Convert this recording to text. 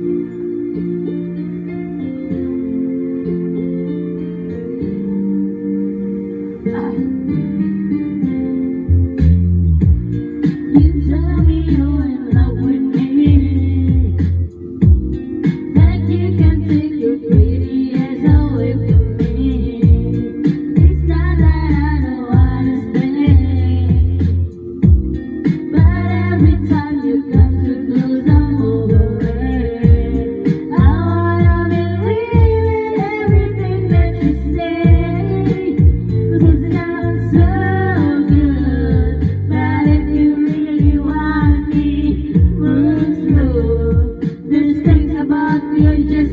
You tell me you're in love with me, that you can take your pretty ass away from me. It's not that I don't understand, but every time you come too close, I'm overwhelmed. I wanna believe in everything that you say, 'cause it sounds so good. But if you really want me, move slow. There's things about you just